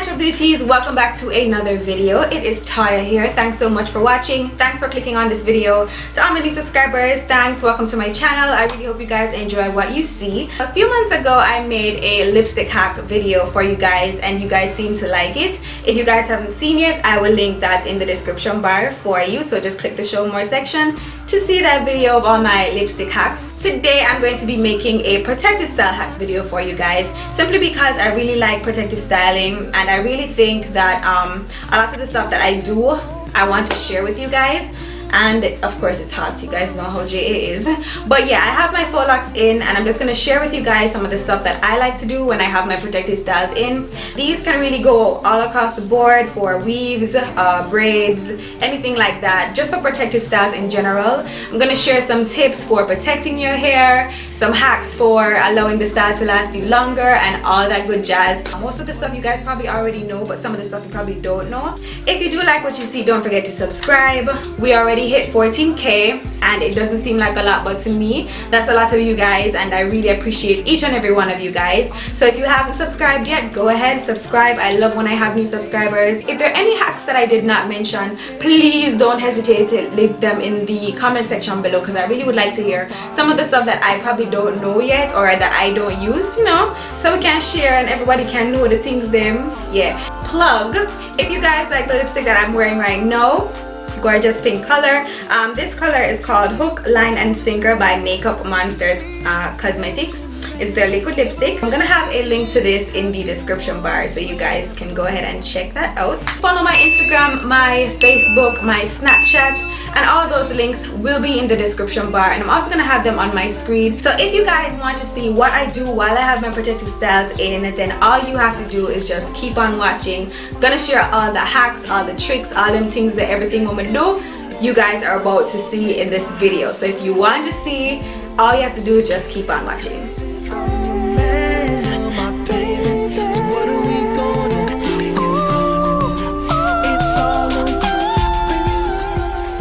natural beauties, welcome back to another video. It is Toya here. Thanks so much for watching. Thanks for clicking on this video. To all my new subscribers, thanks. Welcome to my channel. I really hope you guys enjoy what you see. A few months ago I made a lipstick hack video for you guys and you guys seem to like it. If you guys haven't seen it, I will link that in the description bar for you, so just click the show more section to see that video of all my lipstick hacks. Today I'm going to be making a protective style hack video for you guys, simply because I really like protective styling and I really think that a lot of the stuff that I do I want to share with you guys. And of course it's hot, you guys know how JA is. But yeah, I have my faux locks in and I'm just going to share with you guys some of the stuff that I like to do when I have my protective styles in. These can really go all across the board for weaves, braids, anything like that, just for protective styles in general. I'm going to share some tips for protecting your hair, some hacks for allowing the style to last you longer, and all that good jazz. Most of the stuff you guys probably already know, but some of the stuff you probably don't know. If you do like what you see, don't forget to subscribe. We already hit 14k and it doesn't seem like a lot, but to me that's a lot of you guys and I really appreciate each and every one of you guys. So if you haven't subscribed yet, go ahead, subscribe. I love when I have new subscribers. If there are any hacks that I did not mention, please don't hesitate to leave them in the comment section below, because I really would like to hear some of the stuff that I probably don't know yet or that I don't use, you know, so we can share and everybody can know the things them. Yeah, plug. If you guys like the lipstick that I'm wearing right now, gorgeous pink color. This color is called Hook, Line and Sinker by Makeup Monsters Cosmetics. It's their liquid lipstick. I'm gonna have a link to this in the description bar so you guys can go ahead and check that out. Follow my Instagram, my Facebook, my Snapchat, and all those links will be in the description bar, and I'm also gonna have them on my screen. So if you guys want to see what I do while I have my protective styles in, then all you have to do is just keep on watching. Gonna share all the hacks, all the tricks, all them things that everything I'm gonna do, you guys are about to see in this video. So if you want to see, all you have to do is just keep on watching.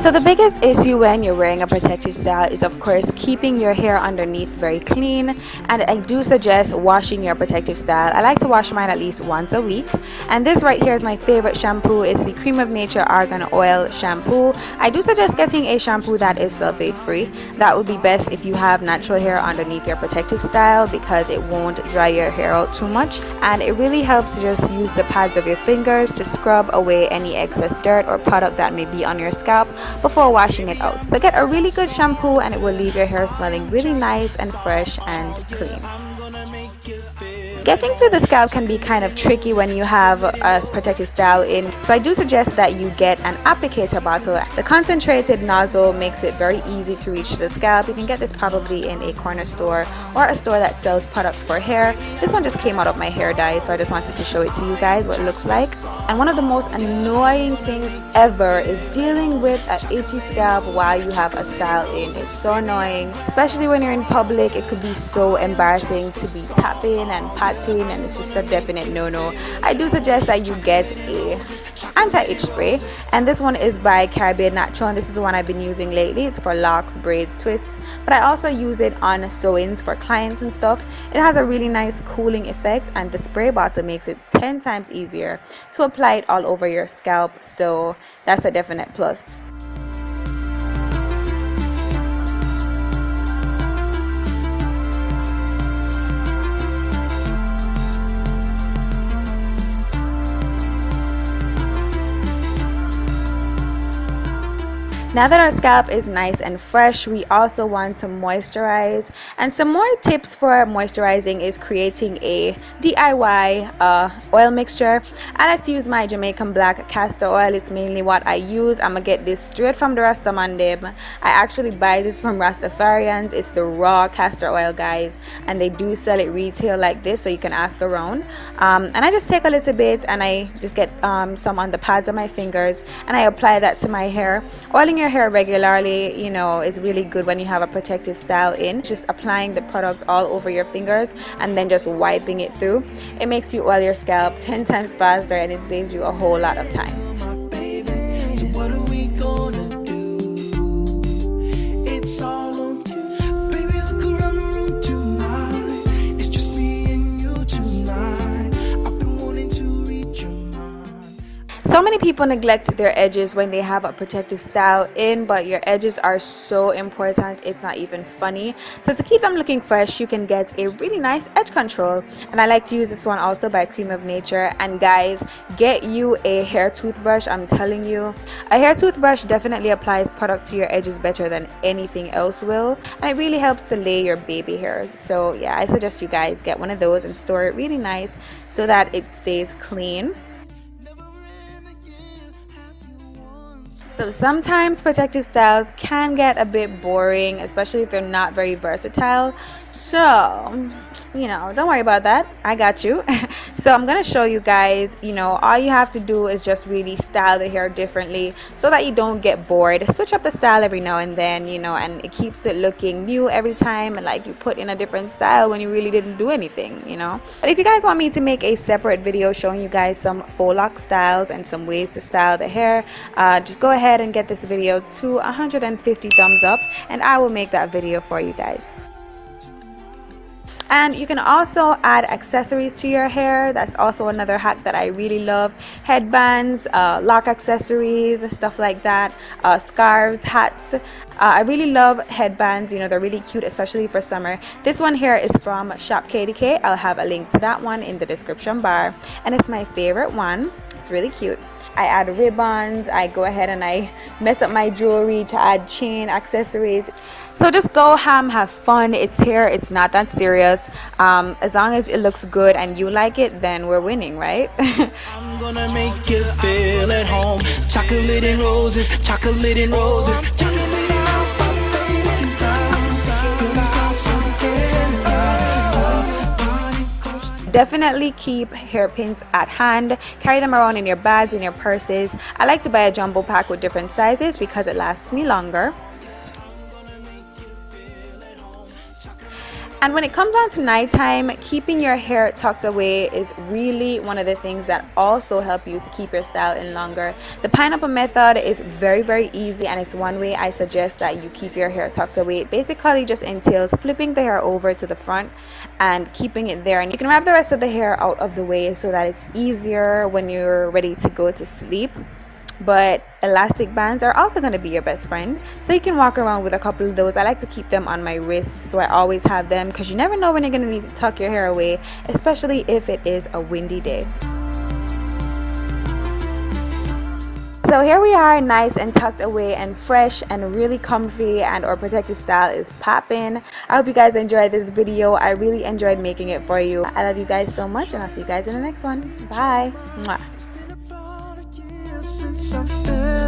So the biggest issue when you're wearing a protective style is of course keeping your hair underneath very clean, and I do suggest washing your protective style. I like to wash mine at least once a week, and this right here is my favorite shampoo. It's the Cream of Nature Argan Oil shampoo. I do suggest getting a shampoo that is sulfate free. That would be best if you have natural hair underneath your protective style, because it won't dry your hair out too much, and it really helps to just use the pads of your fingers to scrub away any excess dirt or product that may be on your scalp before washing it out. So get a really good shampoo and it will leave your hair smelling really nice and fresh and clean. Getting to the scalp can be kind of tricky when you have a protective style in, so I do suggest that you get an applicator bottle. The concentrated nozzle makes it very easy to reach the scalp. You can get this probably in a corner store or a store that sells products for hair. This one just came out of my hair dye, so I just wanted to show it to you guys what it looks like. And one of the most annoying things ever is dealing with an itchy scalp while you have a style in. It's so annoying, especially when you're in public. It could be so embarrassing to be tapping and patting, and it's just a definite no-no. I do suggest that you get a anti-itch spray, and this one is by Caribbean Natural, and this is the one I've been using lately. It's for locks, braids, twists, but I also use it on sew-ins for clients and stuff. It has a really nice cooling effect, and the spray bottle makes it 10 times easier to apply it all over your scalp, so that's a definite plus. Now that our scalp is nice and fresh, we also want to moisturize, and some more tips for moisturizing is creating a DIY oil mixture. I like to use my Jamaican black castor oil. It's mainly what I use. I'm gonna get this straight from the Rastaman them. I actually buy this from Rastafarians. It's the raw castor oil, guys, and they do sell it retail like this, so you can ask around. And I just take a little bit and I just get some on the pads of my fingers and I apply that to my hair. Oiling your hair regularly, you know, is really good when you have a protective style in. Just applying the product all over your fingers and then just wiping it through. It makes you oil your scalp 10 times faster and it saves you a whole lot of time. So many people neglect their edges when they have a protective style in, but your edges are so important, it's not even funny. So to keep them looking fresh, you can get a really nice edge control, and I like to use this one also by Cream of Nature. And guys, get you a hair toothbrush. I'm telling you, a hair toothbrush definitely applies product to your edges better than anything else will, and it really helps to lay your baby hairs. So yeah, I suggest you guys get one of those and store it really nice so that it stays clean. So sometimes protective styles can get a bit boring, especially if they're not very versatile. So, you know, don't worry about that. I got you. So I'm going to show you guys, you know, all you have to do is just really style the hair differently so that you don't get bored. Switch up the style every now and then, you know, and it keeps it looking new every time, and like you put in a different style when you really didn't do anything, you know. But if you guys want me to make a separate video showing you guys some faux lock styles and some ways to style the hair, just go ahead and get this video to 150 thumbs up, and I will make that video for you guys. And you can also add accessories to your hair. That's also another hack that I really love. Headbands, lock accessories, stuff like that, scarves, hats. I really love headbands, you know, they're really cute, especially for summer. This one here is from Shop KDK. I'll have a link to that one in the description bar, and it's my favorite one. It's really cute. I add ribbons, I go ahead and I mess up my jewelry to add chain accessories. So just go ham, have fun. It's hair, it's not that serious. As long as it looks good and you like it, then we're winning, right? I'm gonna make you feel at home. Chocolate and roses, chocolate and roses, chocolate. Definitely keep hairpins at hand. Carry them around in your bags, in your purses. I like to buy a jumbo pack with different sizes because it lasts me longer. And when it comes down to nighttime, keeping your hair tucked away is really one of the things that also help you to keep your style in longer. The pineapple method is very, very easy, and it's one way I suggest that you keep your hair tucked away. It basically just entails flipping the hair over to the front and keeping it there. And you can wrap the rest of the hair out of the way so that it's easier when you're ready to go to sleep. But elastic bands are also going to be your best friend, so you can walk around with a couple of those. I like to keep them on my wrist, so I always have them because you never know when you're going to need to tuck your hair away, especially if it is a windy day. So here we are, nice and tucked away and fresh and really comfy, and our protective style is popping. I hope you guys enjoyed this video. I really enjoyed making it for you. I love you guys so much, and I'll see you guys in the next one. Bye. Mwah. Since I fell